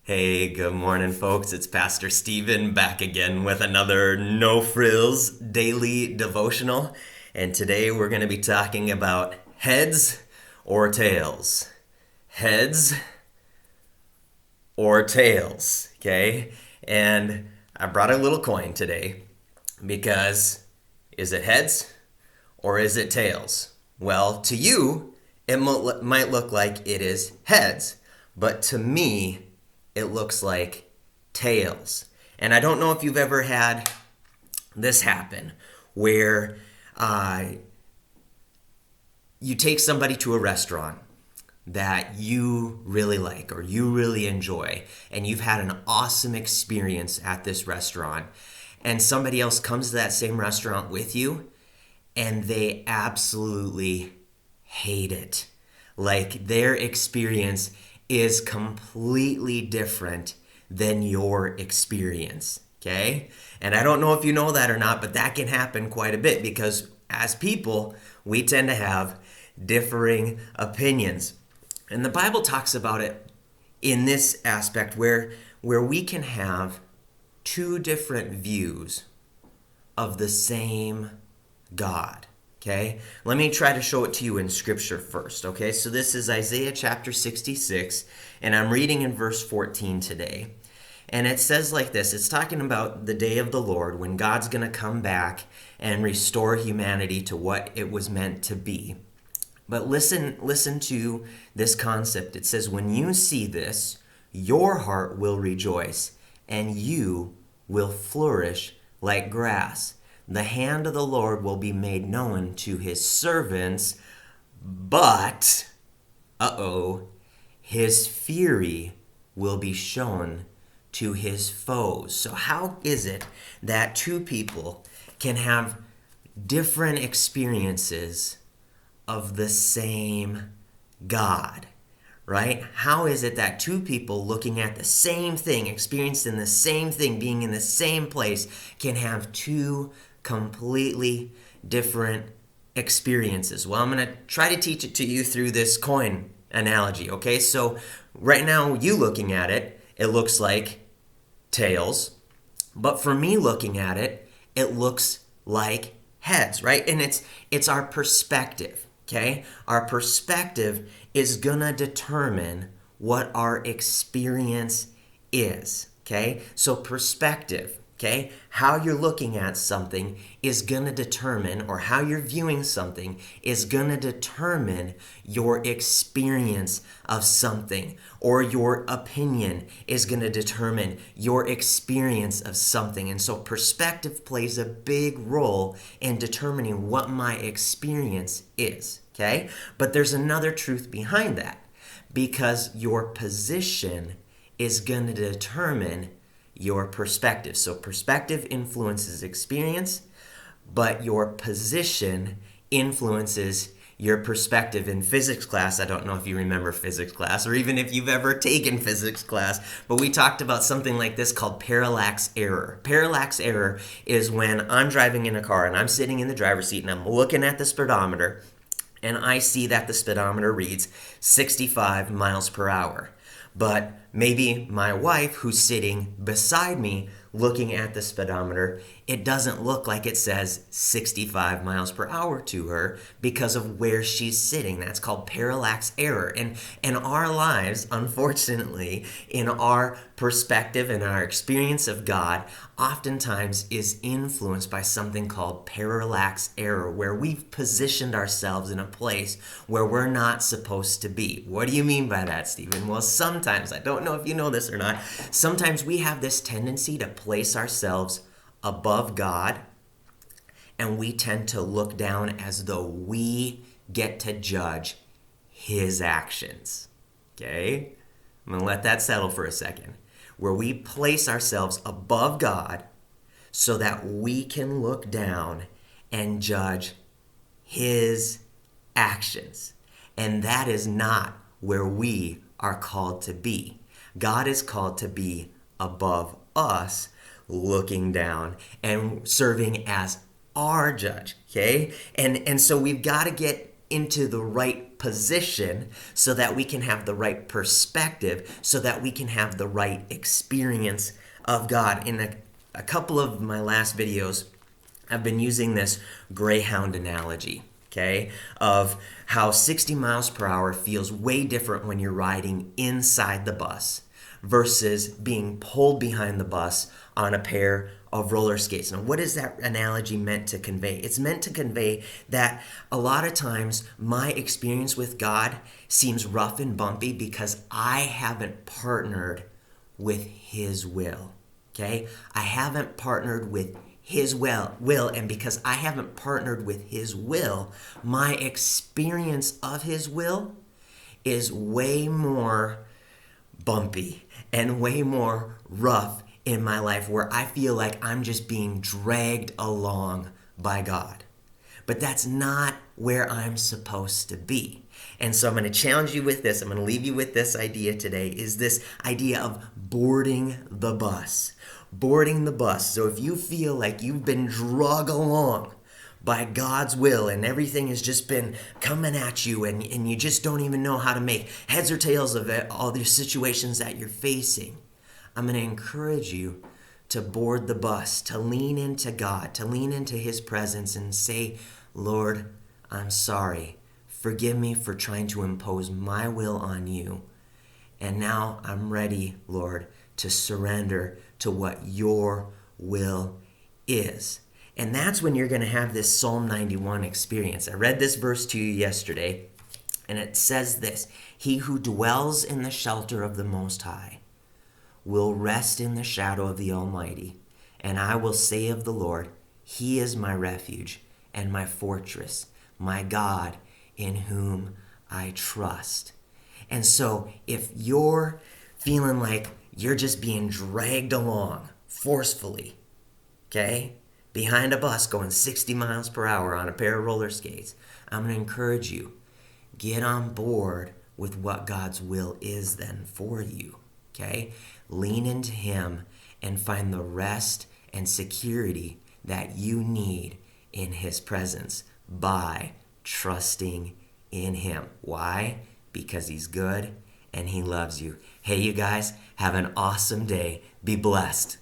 Hey, good morning, folks. It's Pastor Steven back again with another No Frills daily devotional. And today we're going to be talking about heads or tails. Heads or tails, okay? And I brought a little coin today because is it heads or is it tails? Well, to you, it might look like it is heads, but to me, it looks like tails. And I don't know if you've ever had this happen where you take somebody to a restaurant that you really like or you really enjoy, and you've had an awesome experience at this restaurant, and somebody else comes to that same restaurant with you and they absolutely hate it. Like their experience is completely different than your experience. Okay? And I don't know if you know that or not, but that can happen quite a bit because as people, we tend to have differing opinions. And the Bible talks about it in this aspect where we can have two different views of the same God. Okay? Let me try to show it to you in scripture first. Okay? So this is Isaiah chapter 66, and I'm reading in verse 14 today. And it says like this. It's talking about the day of the Lord when God's going to come back and restore humanity to what it was meant to be. But listen to this concept. It says, when you see this, your heart will rejoice, and you will flourish like grass. The hand of the Lord will be made known to his servants, but, his fury will be shown to his foes. So how is it that two people can have different experiences of the same God, right? How is it that two people looking at the same thing, experiencing the same thing, being in the same place, can have two completely different experiences? Well, I'm going to try to teach it to you through this coin analogy, okay? So right now, you looking at it, it looks like tails, but for me looking at it, it looks like heads, right? And it's our perspective. Okay? Our perspective is going to determine what our experience is. Okay? So perspective, okay? How you're looking at something is going to determine, or how you're viewing something is going to determine your experience of something, or your opinion is going to determine your experience of something. And so perspective plays a big role in determining what my experience is. Okay? But there's another truth behind that, because your position is going to determine your perspective. So perspective influences experience, but your position influences your perspective. In physics class, I don't know if you remember physics class or even if you've ever taken physics class, but we talked about something like this called parallax error. Parallax error is when I'm driving in a car and I'm sitting in the driver's seat and I'm looking at the speedometer and I see that the speedometer reads 65 miles per hour. But maybe my wife, who's sitting beside me looking at the speedometer, it doesn't look like it says 65 miles per hour to her because of where she's sitting. That's called parallax error. And in our lives, unfortunately, in our perspective and our experience of God, oftentimes is influenced by something called parallax error, where we've positioned ourselves in a place where we're not supposed to be. What do you mean by that, Stephen? Well, sometimes, I don't know if you know this or not, sometimes we have this tendency to place ourselves above God, and we tend to look down as though we get to judge his actions. Okay? I'm going to let that settle for a second. Where we place ourselves above God so that we can look down and judge his actions. And that is not where we are called to be. God is called to be above us, looking down and serving as our judge, okay? And so we've got to get into the right right position so that we can have the right perspective, so that we can have the right experience of God. In a couple of my last videos, I've been using this Greyhound analogy, okay, of how 60 miles per hour feels way different when you're riding inside the bus versus being pulled behind the bus on a pair of roller skates. Now, what is that analogy meant to convey? It's meant to convey that a lot of times my experience with God seems rough and bumpy because I haven't partnered with His will. Okay? I haven't partnered with His will, and because I haven't partnered with His will, my experience of His will is way more bumpy and way more rough in my life, where I feel like I'm just being dragged along by God. But that's not where I'm supposed to be. And so I'm going to challenge you with this. I'm going to leave you with this idea today, is this idea of boarding the bus. Boarding the bus. So if you feel like you've been dragged along by God's will and everything has just been coming at you and you just don't even know how to make heads or tails of it, all the situations that you're facing, I'm going to encourage you to board the bus, to lean into God, to lean into His presence and say, Lord, I'm sorry. Forgive me for trying to impose my will on you. And now I'm ready, Lord, to surrender to what your will is. And that's when you're going to have this Psalm 91 experience. I read this verse to you yesterday, and it says this: He who dwells in the shelter of the Most High will rest in the shadow of the Almighty. And I will say of the Lord, He is my refuge and my fortress, my God in whom I trust. And so if you're feeling like you're just being dragged along forcefully, okay, behind a bus going 60 miles per hour on a pair of roller skates, I'm going to encourage you, get on board with what God's will is then for you, okay? Lean into Him and find the rest and security that you need in His presence by trusting in Him. Why? Because He's good and He loves you. Hey, you guys, have an awesome day. Be blessed.